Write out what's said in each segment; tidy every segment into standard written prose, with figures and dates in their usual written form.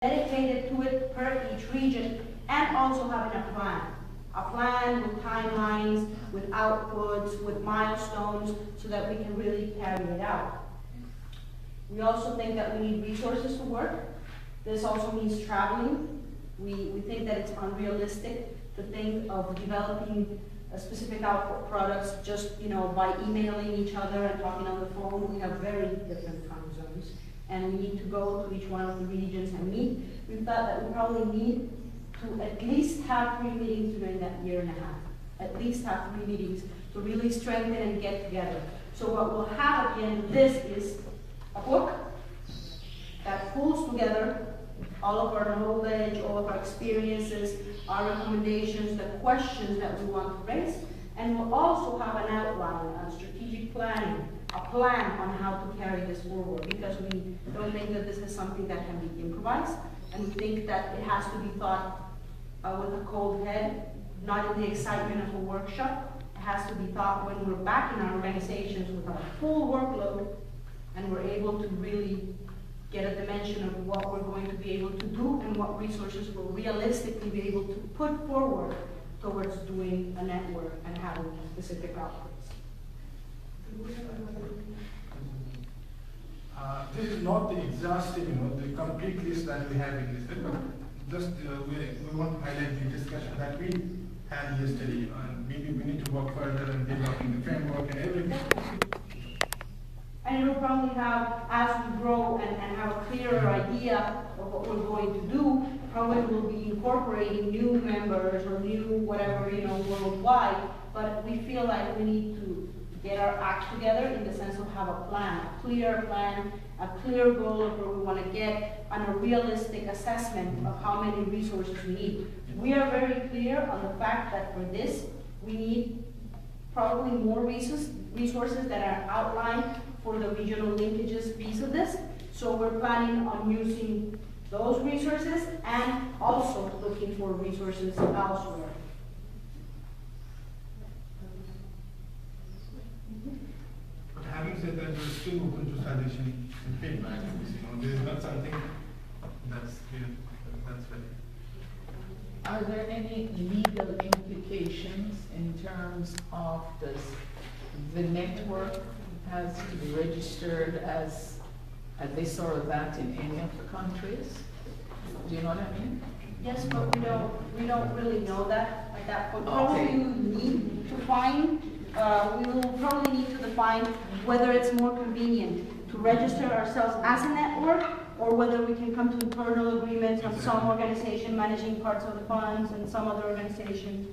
dedicated to it per each region, and also having a plan. A plan with timelines, with outputs, with milestones, so that we can really carry it out. We also think that we need resources to work. This also means traveling. We think that it's unrealistic to think of developing a specific output products just by emailing each other and talking on the phone. We have very different time zones, and we need to go to each one of the regions and meet. We thought that we probably need to at least have 3 meetings during that year and a half. At least have 3 meetings to really strengthen and get together. So what we'll have at the end of this is a book that pulls together all of our knowledge, all of our experiences, our recommendations, the questions that we want to raise, and we'll also have an outline, a strategic planning, a plan on how to carry this forward, because we don't think that this is something that can be improvised, and we think that it has to be thought with a cold head, not in the excitement of a workshop. It has to be thought when we're back in our organizations with our full workload, and we're able to really get a dimension of what we're going to be able to do and what resources we'll realistically be able to put forward towards doing a network and having specific outputs. This is not the exhaustive, the complete list that we have in this, but just we want to highlight the discussion that we had yesterday, and maybe we need to work further and developing the framework and everything. And it will probably have, as we grow and have a clearer idea of what we're going to do, probably we'll be incorporating new members or new whatever, worldwide. But we feel like we need to get our act together in the sense of have a plan, a clear goal of where we want to get, and a realistic assessment of how many resources we need. We are very clear on the fact that for this, we need probably more resources that are outlined for the regional linkages piece of this. So we're planning on using those resources and also looking for resources elsewhere. But having said that, we're still open to suggestion and feedback. There is not something that's clear. That's very. Are there any legal implications in terms of the network has to be registered as this or that in any of the countries? Do you know what I mean? Yes, but we don't really know that at that point. Okay. Probably we need to find. We will probably need to define whether it's more convenient to register ourselves as a network, or whether we can come to internal agreements on some organization managing parts of the funds and some other organization.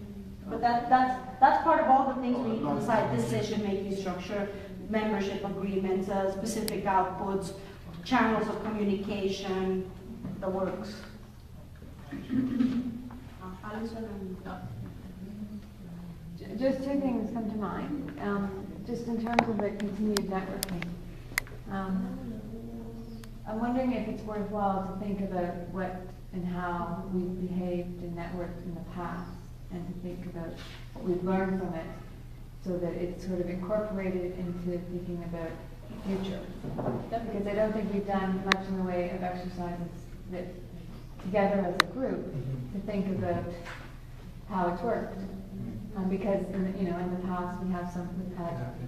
But that's part of all the things we need to decide: decision-making structure, membership agreements, specific outputs, channels of communication, the works. Just 2 things come to mind. Just in terms of the continued networking. I'm wondering if it's worthwhile to think about what and how we've behaved and networked in the past, and to think about what we've learned from it, so that it's sort of incorporated into thinking about the future. Because I don't think we've done much in the way of exercises that together as a group to think about how it's worked. Because in the past we've had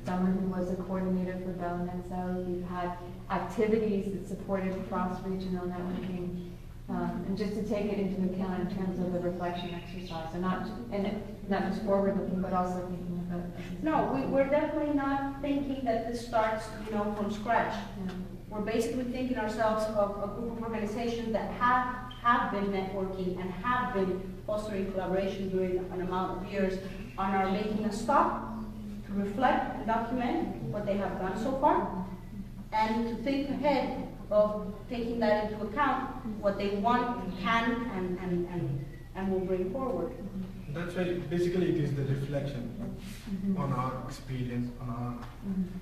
someone who was a coordinator for Bellanet South. We've had activities that supported cross-regional networking, and just to take it into account in terms of the reflection exercise, and not just forward-looking, but also thinking about. No, we're definitely not thinking that this starts, from scratch. Yeah. We're basically thinking ourselves of a group of organizations that have been networking and have been fostering collaboration during an amount of years, and are making a stop to reflect and document what they have done so far, and to think ahead of taking that into account, what they want, can, and will bring forward. That's why basically it is the reflection on our experience, on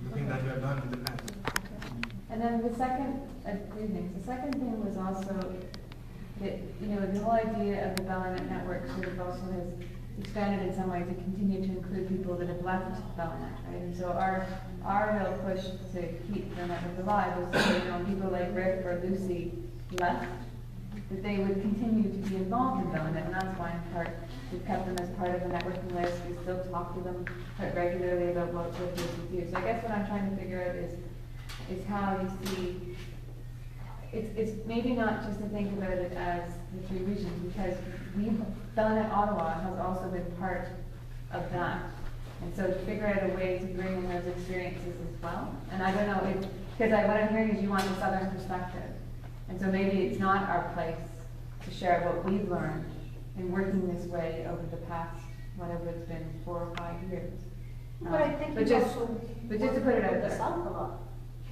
the thing that we have done in the past. And then the second, 3 things. The second thing was also that, the whole idea of the Bellanet network sort of also has expanded in some ways to continue to include people that have left Bellanet, right? And so our real push to keep the network alive was to say, people like Rick or Lucy left that they would continue to be involved in Bellanet, and that's why in part we've kept them as part of the networking list. We still talk to them quite regularly about what they do. So I guess what I'm trying to figure out is how you see, it's maybe not just to think about it as the three regions, because Bellanet Ottawa has also been part of that. And so to figure out a way to bring in those experiences as well. And I don't know, because what I'm hearing is you want the Southern perspective. And so maybe it's not our place to share what we've learned in working this way over the past, whatever it's been, 4 or 5 years. But I think but just to put it out there. South a lot.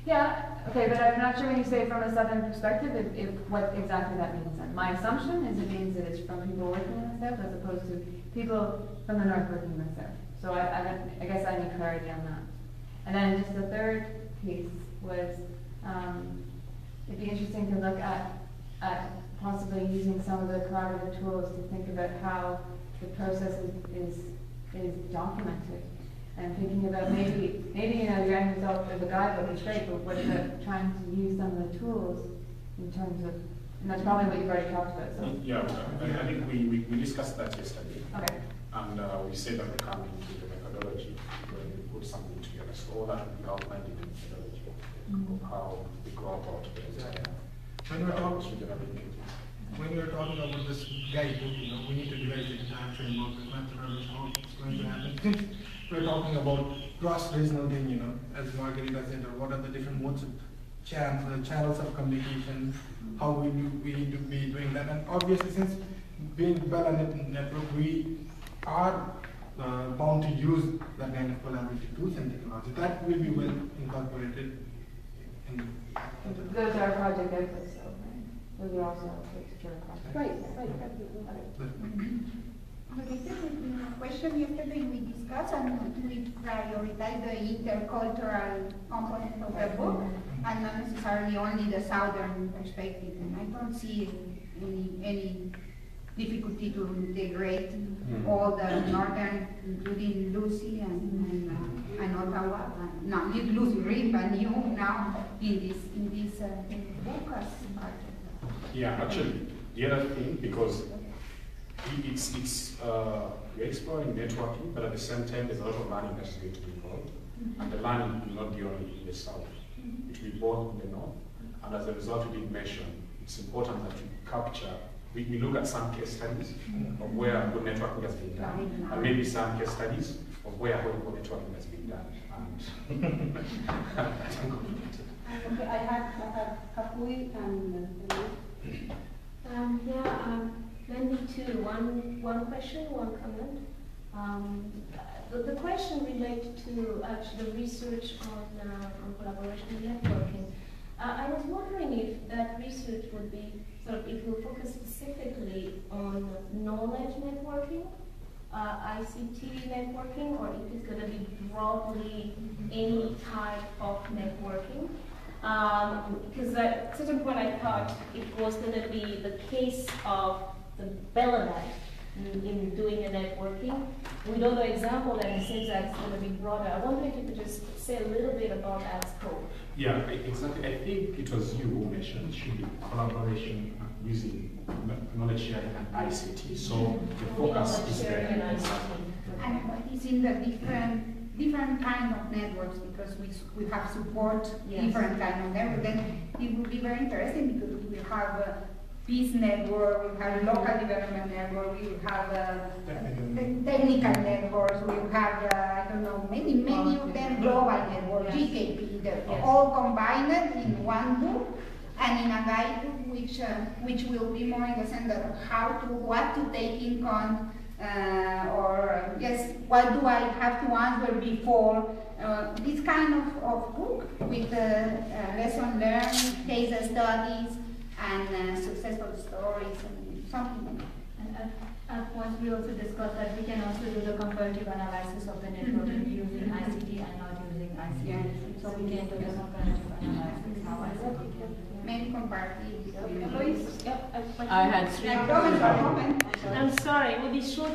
Yeah, okay, but I'm not sure when you say from a Southern perspective, if what exactly that means. My assumption is it means that it's from people working in the South as opposed to people from the North working in the South. So I guess I need clarity on that. And then just the third piece was, it'd be interesting to look at possibly using some of the collaborative tools to think about how the process is documented. And thinking about maybe you know, your end result of a guidebook is great, but what about trying to use some of the tools in terms of, and that's probably what you've already talked about. So. Yeah, I think we discussed that yesterday. Okay. And we said that we come into the methodology when we put something together. So all that will be outlined in the methodology of how we go about the design. When we're talking about this guidebook, you know, we need to devise a design framework, the methodology, how it's going to happen. Since we're talking about cross-regional thing, you know, as Margarita said, or what are the different modes of channels of communication, how we need to be doing that. And obviously, since being Bellanet network, we are bound to use that kind of collaborative tools and technology. That will be well incorporated in those are project outputs, though, right? Those are also outputs to our project. Right. Related with the question yesterday we discussed and we prioritize the intercultural component of the book and not necessarily only the southern perspective. And I don't see any difficulty to integrate all the northern, including Lucy and Ottawa. Not Lucy, Rip and you now in this book as part of that. Yeah, actually, the other thing, because we're exploring networking, but at the same time, there's a lot of learning that is going to be involved. And the learning will not be only in the south, it will be both in the north. And as a result, we did mention it's important that we capture, we look at some case studies of where good networking has been done, and maybe some case studies of where horrible networking has been done. And Okay, I have Kapui and Maybe two. One question, one comment. The question related to actually the research on collaboration and networking. I was wondering if that research would be it will focus specifically on knowledge networking, ICT networking, or if it's going to be broadly any type of networking. Because at a certain point I thought it was going to be the case of the Bellanet in doing a networking. With other example, that it seems that it's going to be broader. I wonder if you could just say a little bit about that scope. Yeah, exactly. I think it was you who mentioned it should be collaboration using knowledge sharing and ICT. So the focus is there. And it's in the different kind of networks, because we have support different kind of networks. Then it will be very interesting because we have a peace network, we have local development network, we have technical networks, we have I don't know, many of them global network, GKP, they're all combined in one book and in a guidebook which will be more in the sense of what to take in account. What do I have to answer before? This kind of book with lesson learned, case studies, and successful stories, and something like that. And at once we also discussed that we can also do the comparative analysis of the network using ICT and not using ICT. Yeah. So we can do the comparative analysis. How I said we can. Many comparative. Lois? Yep. I had three. Comment. I'm sorry, it will be short.